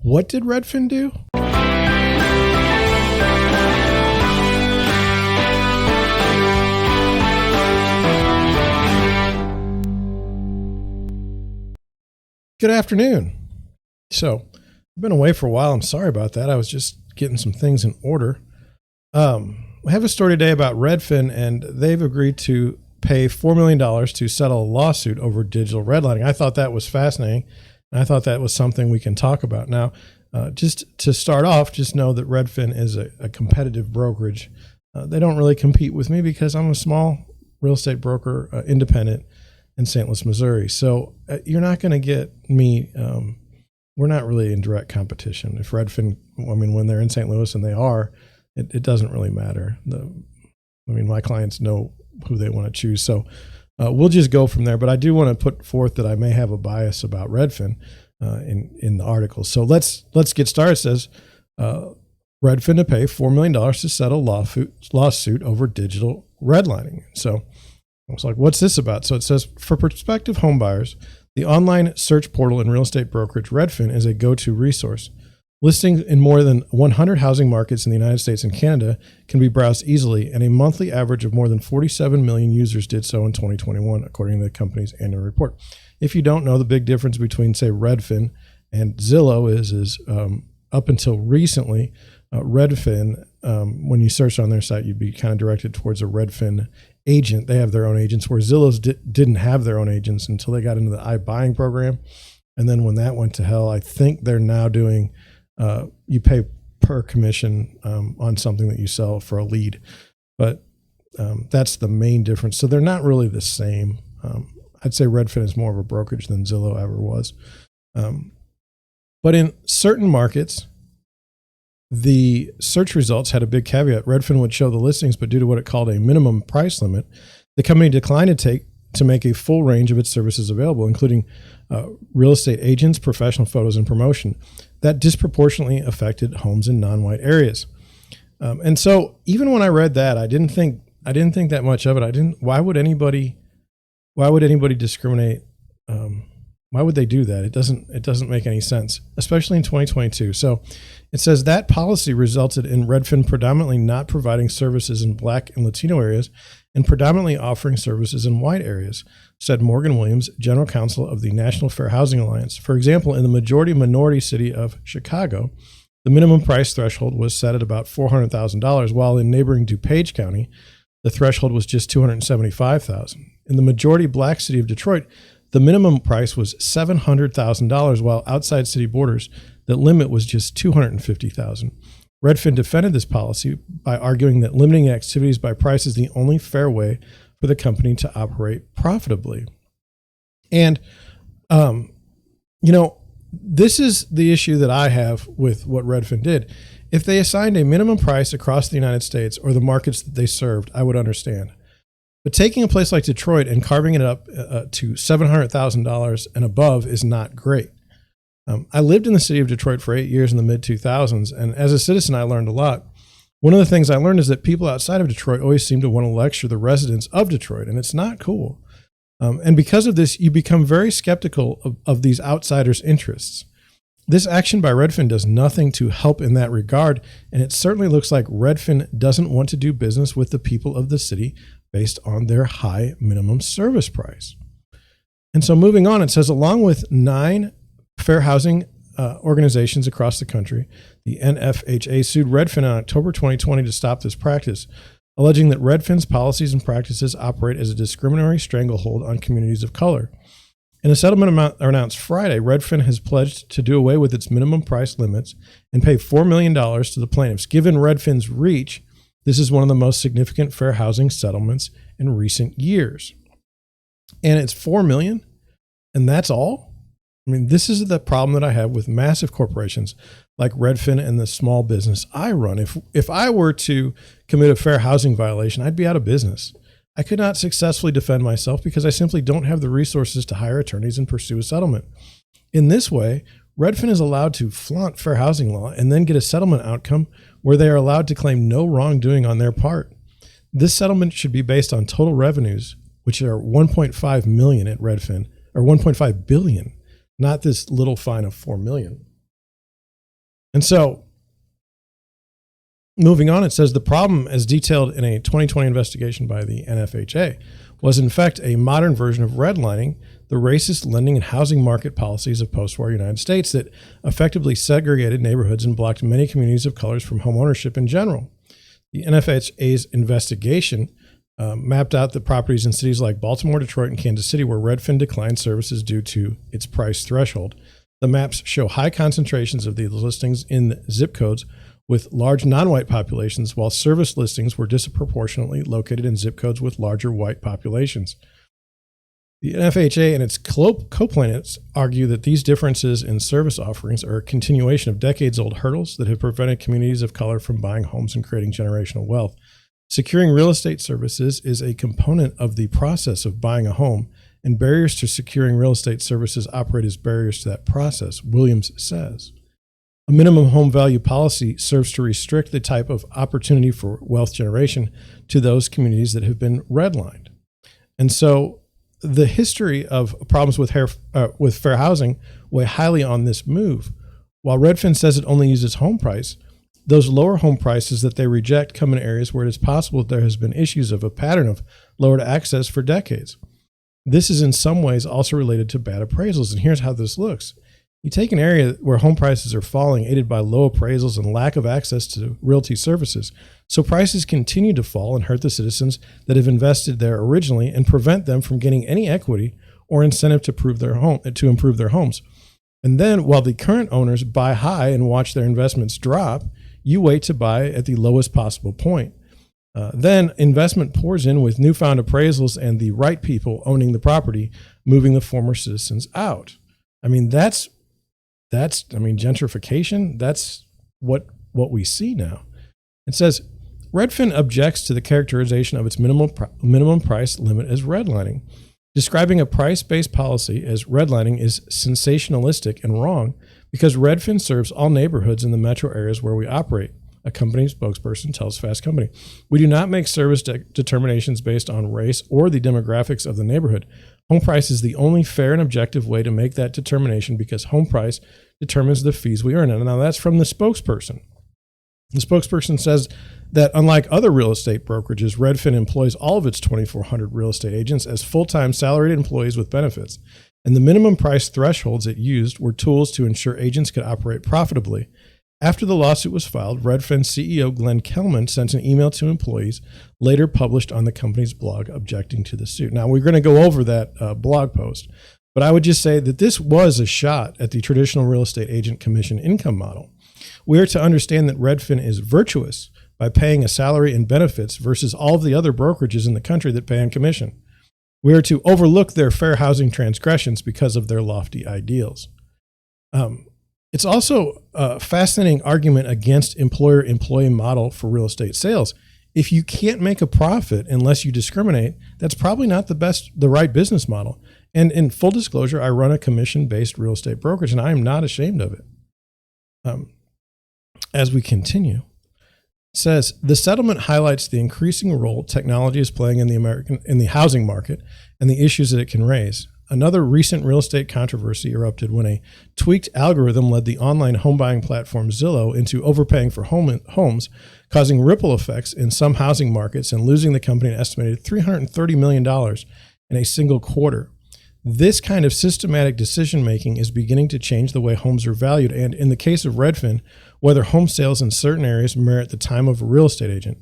What did Redfin do? Good afternoon. So I've been away for a while. I'm sorry about that. I was just getting some things in order. I have a story today about Redfin, and they've agreed to pay $4 million to settle a lawsuit over digital redlining. I thought that was fascinating, and I thought that was something we can talk about. Now, just to start off, just know that Redfin is a competitive brokerage. They don't really compete with me because I'm a small real estate broker, independent in St. Louis, Missouri. So you're not going to get me. We're not really in direct competition. If Redfin, when they're in St. Louis, and they are, it doesn't really matter. My clients know who they want to choose. So we'll just go from there. But I do want to put forth that I may have a bias about Redfin in the article. So let's get started. It says Redfin to pay $4 million to settle lawsuit over digital redlining. So I was like, what's this about? So it says, for prospective home buyers, the online search portal and real estate brokerage Redfin is a go-to resource. Listings in more than 100 housing markets in the United States and Canada can be browsed easily, and a monthly average of more than 47 million users did so in 2021, according to the company's annual report. If you don't know, the big difference between, say, Redfin and Zillow is up until recently, Redfin, when you search on their site, you'd be kind of directed towards a Redfin agent. They have their own agents, where Zillow's didn't have their own agents until they got into the iBuying program. And then when that went to hell, I think they're now doing, you pay per commission on something that you sell for a lead. But that's the main difference. So they're not really the same. I'd say Redfin is more of a brokerage than Zillow ever was. But in certain markets, the search results had a big caveat. Redfin would show the listings, but due to what it called a minimum price limit, the company declined to make a full range of its services available, including real estate agents, professional photos, and promotion. That disproportionately affected homes in non-white areas. And so even when I read that, I didn't think that much of it. Why would anybody discriminate? Why would they do that? It doesn't make any sense, especially in 2022. So it says that policy resulted in Redfin predominantly not providing services in Black and Latino areas and predominantly offering services in white areas, said Morgan Williams, general counsel of the National Fair Housing Alliance. For example, in the majority minority city of Chicago, the minimum price threshold was set at about $400,000, while in neighboring DuPage County, the threshold was just $275,000. In the majority Black city of Detroit, the minimum price was $700,000, while outside city borders, the limit was just $250,000. Redfin defended this policy by arguing that limiting activities by price is the only fair way for the company to operate profitably. And, this is the issue that I have with what Redfin did. If they assigned a minimum price across the United States or the markets that they served, I would understand. But taking a place like Detroit and carving it up to $700,000 and above is not great. I lived in the city of Detroit for 8 years in the mid-2000s, and as a citizen, I learned a lot. One of the things I learned is that people outside of Detroit always seem to want to lecture the residents of Detroit, and it's not cool. And because of this, you become very skeptical of these outsiders' interests. This action by Redfin does nothing to help in that regard, and it certainly looks like Redfin doesn't want to do business with the people of the city based on their high minimum service price. And so moving on, it says, along with 9 fair housing organizations across the country, the NFHA sued Redfin in October 2020 to stop this practice, alleging that Redfin's policies and practices operate as a discriminatory stranglehold on communities of color. In a settlement announced Friday, Redfin has pledged to do away with its minimum price limits and pay $4 million to the plaintiffs. Given Redfin's reach, this is one of the most significant fair housing settlements in recent years. And it's $4 million, and that's all? This is the problem that I have with massive corporations like Redfin and the small business I run. If I were to commit a fair housing violation, I'd be out of business. I could not successfully defend myself because I simply don't have the resources to hire attorneys and pursue a settlement. In this way, Redfin is allowed to flaunt fair housing law and then get a settlement outcome where they are allowed to claim no wrongdoing on their part. This settlement should be based on total revenues, which are $1.5 million at Redfin, or $1.5 billion, not this little fine of $4 million. And so moving on, it says the problem, as detailed in a 2020 investigation by the NFHA, was in fact a modern version of redlining, the racist lending and housing market policies of post-war United States that effectively segregated neighborhoods and blocked many communities of colors from home ownership in general. The NFHA's investigation mapped out the properties in cities like Baltimore, Detroit, and Kansas City where Redfin declined services due to its price threshold. The maps show high concentrations of these listings in zip codes with large non-white populations, while service listings were disproportionately located in zip codes with larger white populations. The NFHA and its co-plaintiffs argue that these differences in service offerings are a continuation of decades-old hurdles that have prevented communities of color from buying homes and creating generational wealth. Securing real estate services is a component of the process of buying a home, and barriers to securing real estate services operate as barriers to that process, Williams says. A minimum home value policy serves to restrict the type of opportunity for wealth generation to those communities that have been redlined. And so the history of problems with fair housing weigh highly on this move. While Redfin says it only uses home price, those lower home prices that they reject come in areas where it is possible that there has been issues of a pattern of lowered access for decades. This is in some ways also related to bad appraisals, and here's how this looks. You take an area where home prices are falling, aided by low appraisals and lack of access to realty services, so prices continue to fall and hurt the citizens that have invested there originally and prevent them from getting any equity or incentive to improve their homes. And then, while the current owners buy high and watch their investments drop, you wait to buy at the lowest possible point. Then investment pours in with newfound appraisals and the right people owning the property, moving the former citizens out. I mean, that's gentrification. That's what we see now. It says Redfin objects to the characterization of its minimum price limit as redlining. Describing a price-based policy as redlining is sensationalistic and wrong because Redfin serves all neighborhoods in the metro areas where we operate, a company spokesperson tells Fast Company. We do not make service determinations based on race or the demographics of the neighborhood. Home price is the only fair and objective way to make that determination because home price determines the fees we earn. And now that's from the spokesperson. The spokesperson says that unlike other real estate brokerages, Redfin employs all of its 2,400 real estate agents as full-time salaried employees with benefits. And the minimum price thresholds it used were tools to ensure agents could operate profitably. After the lawsuit was filed, Redfin CEO Glenn Kelman sent an email to employees, later published on the company's blog, objecting to the suit. Now, we're going to go over that blog post, but I would just say that this was a shot at the traditional real estate agent commission income model. We are to understand that Redfin is virtuous by paying a salary and benefits versus all of the other brokerages in the country that pay on commission. We are to overlook their fair housing transgressions because of their lofty ideals. It's also a fascinating argument against employer-employee model for real estate sales. If you can't make a profit unless you discriminate, that's probably not the right business model. And in full disclosure, I run a commission-based real estate brokerage, and I am not ashamed of it. As we continue, it says the settlement highlights the increasing role technology is playing in the housing market and the issues that it can raise. Another recent real estate controversy erupted when a tweaked algorithm led the online home buying platform Zillow into overpaying for homes, causing ripple effects in some housing markets and losing the company an estimated $330 million in a single quarter. This kind of systematic decision-making is beginning to change the way homes are valued, and in the case of Redfin, whether home sales in certain areas merit the time of a real estate agent.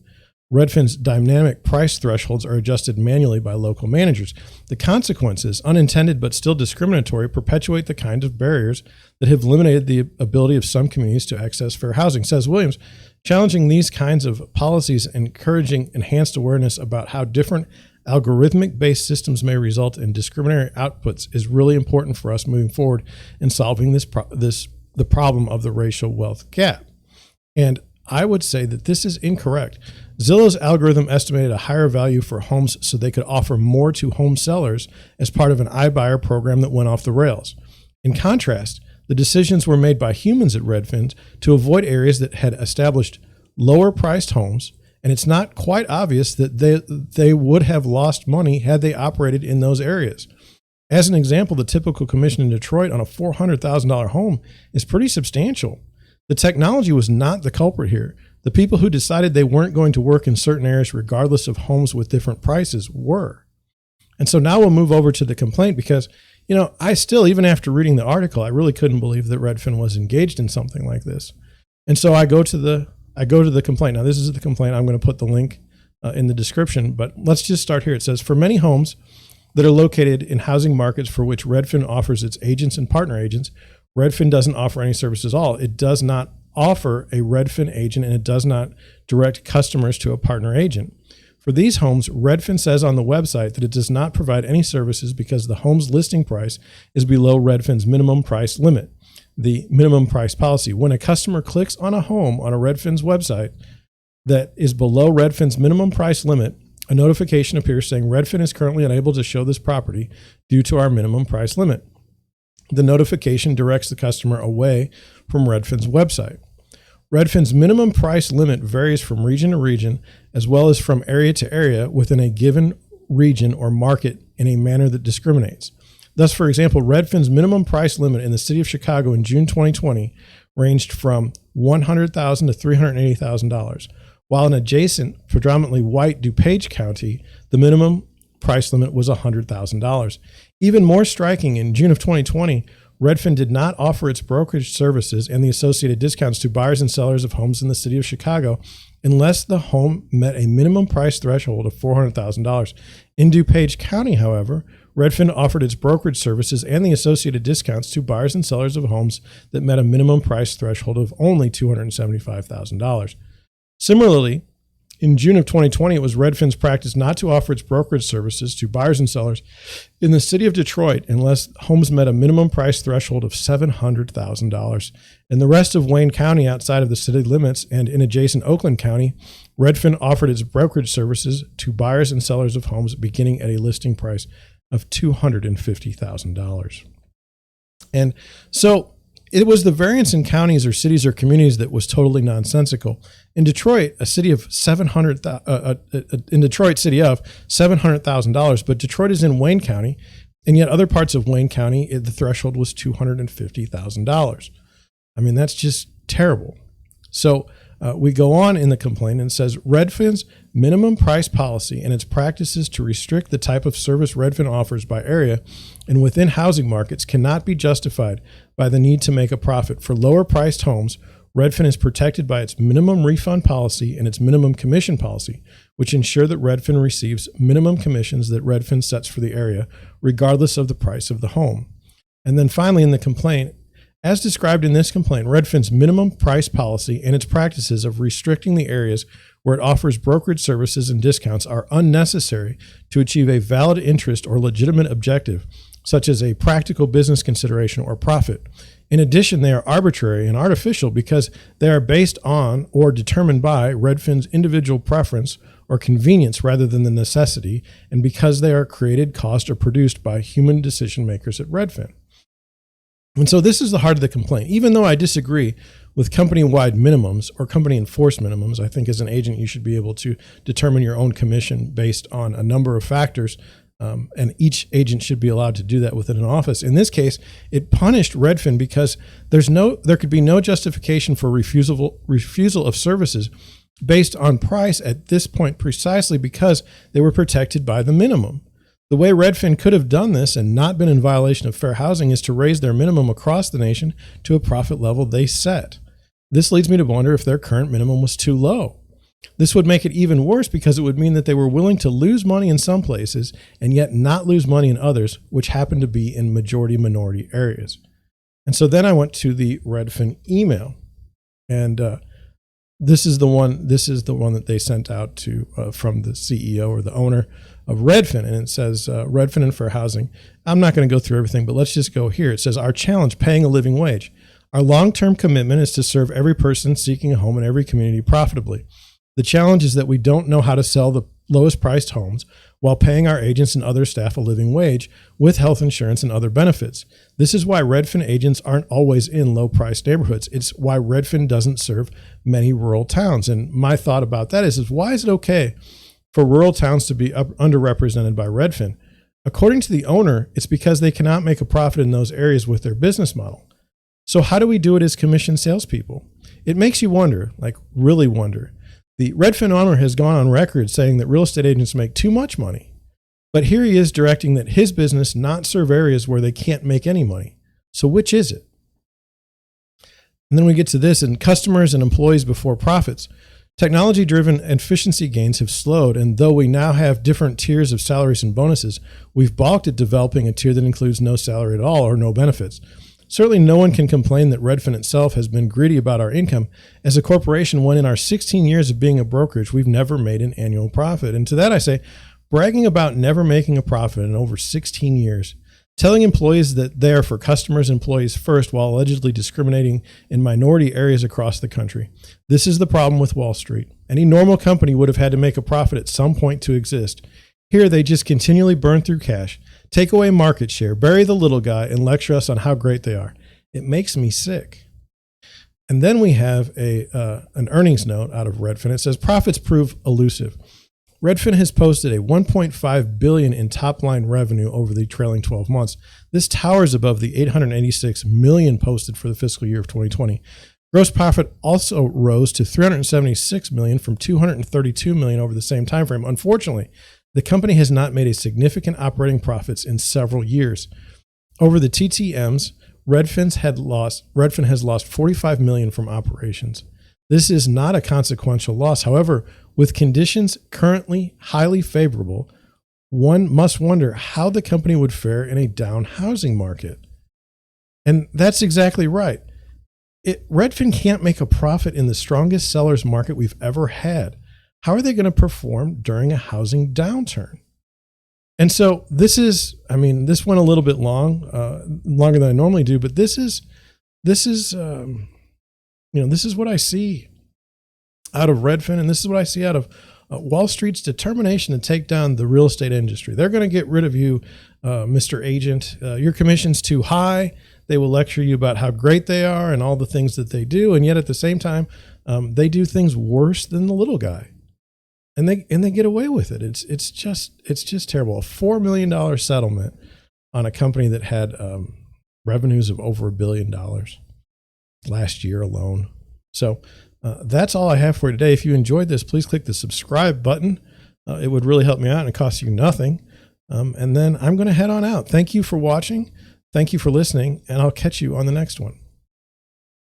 Redfin's dynamic price thresholds are adjusted manually by local managers. The consequences, unintended but still discriminatory, perpetuate the kinds of barriers that have limited the ability of some communities to access fair housing, says Williams. Challenging these kinds of policies, encouraging enhanced awareness about how different algorithmic-based systems may result in discriminatory outputs is really important for us moving forward in solving the problem of the racial wealth gap. And I would say that this is incorrect. Zillow's algorithm estimated a higher value for homes so they could offer more to home sellers as part of an iBuyer program that went off the rails. In contrast, the decisions were made by humans at Redfin to avoid areas that had established lower priced homes, and it's not quite obvious that they would have lost money had they operated in those areas. As an example, the typical commission in Detroit on a $400,000 home is pretty substantial. The technology was not the culprit here. The people who decided they weren't going to work in certain areas, regardless of homes with different prices, were. And so now we'll move over to the complaint because, I still, even after reading the article, I really couldn't believe that Redfin was engaged in something like this. And so I go to the complaint. Now, this is the complaint. I'm going to put the link in the description, but let's just start here. It says, for many homes that are located in housing markets for which Redfin offers its agents and partner agents, Redfin doesn't offer any service at all. It does not offer a Redfin agent, and it does not direct customers to a partner agent. For these homes, Redfin says on the website that it does not provide any services because the home's listing price is below Redfin's minimum price limit, the minimum price policy. When a customer clicks on a home on a Redfin's website that is below Redfin's minimum price limit, a notification appears saying Redfin is currently unable to show this property due to our minimum price limit. The notification directs the customer away from Redfin's website. Redfin's minimum price limit varies from region to region, as well as from area to area within a given region or market in a manner that discriminates. Thus, for example, Redfin's minimum price limit in the city of Chicago in June 2020 ranged from $100,000 to $380,000, while in adjacent, predominantly white DuPage County, the minimum price limit was $100,000. Even more striking, in June of 2020, Redfin did not offer its brokerage services and the associated discounts to buyers and sellers of homes in the city of Chicago unless the home met a minimum price threshold of $400,000. In DuPage County, however, Redfin offered its brokerage services and the associated discounts to buyers and sellers of homes that met a minimum price threshold of only $275,000. Similarly, in June of 2020, it was Redfin's practice not to offer its brokerage services to buyers and sellers in the city of Detroit unless homes met a minimum price threshold of $700,000. In the rest of Wayne County outside of the city limits and in adjacent Oakland County, Redfin offered its brokerage services to buyers and sellers of homes beginning at a listing price of $250,000. And so it was the variance in counties or cities or communities that was totally nonsensical. In Detroit, in Detroit city of $700,000, but Detroit is in Wayne County, and yet other parts of Wayne County, the threshold was $250,000. I mean, that's just terrible. So we go on in the complaint and it says Redfin's minimum price policy and its practices to restrict the type of service Redfin offers by area and within housing markets cannot be justified by the need to make a profit. For lower priced homes, Redfin is protected by its minimum refund policy and its minimum commission policy, which ensure that Redfin receives minimum commissions that Redfin sets for the area, regardless of the price of the home. And then finally in the complaint, as described in this complaint, Redfin's minimum price policy and its practices of restricting the areas where it offers brokerage services and discounts are unnecessary to achieve a valid interest or legitimate objective, such as a practical business consideration or profit. In addition, they are arbitrary and artificial because they are based on or determined by Redfin's individual preference or convenience rather than the necessity, and because they are created, cost, or produced by human decision makers at Redfin. And so this is the heart of the complaint. Even though I disagree with company-wide minimums or company-enforced minimums, I think as an agent you should be able to determine your own commission based on a number of factors, and each agent should be allowed to do that within an office. In this case, it punished Redfin because there could be no justification for refusal of services based on price at this point precisely because they were protected by the minimum. The way Redfin could have done this and not been in violation of fair housing is to raise their minimum across the nation to a profit level they set. This leads me to wonder if their current minimum was too low. This would make it even worse because it would mean that they were willing to lose money in some places and yet not lose money in others, which happen to be in majority-minority areas. And so then I went to the Redfin email, and this is the one that they sent out to from the CEO or the owner of Redfin, and it says Redfin and Fair Housing. I'm not going to go through everything, but let's just go here. It says, our challenge, paying a living wage. Our long-term commitment is to serve every person seeking a home in every community profitably. The challenge is that we don't know how to sell the lowest priced homes while paying our agents and other staff a living wage with health insurance and other benefits. This is why Redfin agents aren't always in low-priced neighborhoods. It's why Redfin doesn't serve many rural towns. And my thought about that is why is it okay for rural towns to be underrepresented by Redfin? According to the owner, it's because they cannot make a profit in those areas with their business model. So how do we do it as commission salespeople? It makes you wonder, like really wonder. The Redfin owner has gone on record saying that real estate agents make too much money. But here he is directing that his business not serve areas where they can't make any money. So which is it? And then we get to this, and customers and employees before profits. Technology-driven efficiency gains have slowed, and though we now have different tiers of salaries and bonuses, we've balked at developing a tier that includes no salary at all or no benefits. Certainly no one can complain that Redfin itself has been greedy about our income as a corporation when in our 16 years of being a brokerage, we've never made an annual profit. And to that I say, bragging about never making a profit in over 16 years, telling employees that they are for customers and employees first while allegedly discriminating in minority areas across the country. This is the problem with Wall Street. Any normal company would have had to make a profit at some point to exist. Here, they just continually burn through cash, take away market share, bury the little guy, and lecture us on how great they are. It makes me sick. And then we have an earnings note out of Redfin. It says profits prove elusive. Redfin has posted a $1.5 billion in top-line revenue over the trailing 12 months. This towers above the $886 million posted for the fiscal year of 2020. Gross profit also rose to $376 million from $232 million over the same time frame. Unfortunately, the company has not made a significant operating profits in several years. Over the TTMs, Redfin has lost $45 million from operations. This is not a consequential loss. However, with conditions currently highly favorable, one must wonder how the company would fare in a down housing market. And that's exactly right. Redfin can't make a profit in the strongest sellers market we've ever had. How are they going to perform during a housing downturn? And so this went a little bit longer than I normally do, but this is what I see out of Redfin, and this is what I see out of Wall Street's determination to take down the real estate industry. They're going to get rid of you, Mr. Agent. Your commission's too high. They will lecture you about how great they are and all the things that they do, and yet at the same time, they do things worse than the little guy, and they get away with it. It's just terrible. A $4 million settlement on a company that had revenues of over $1 billion last year alone. So that's all I have for you today. If you enjoyed this, please click the subscribe button. It would really help me out and it costs you nothing. And then I'm going to head on out. Thank you for watching. Thank you for listening, and I'll catch you on the next one.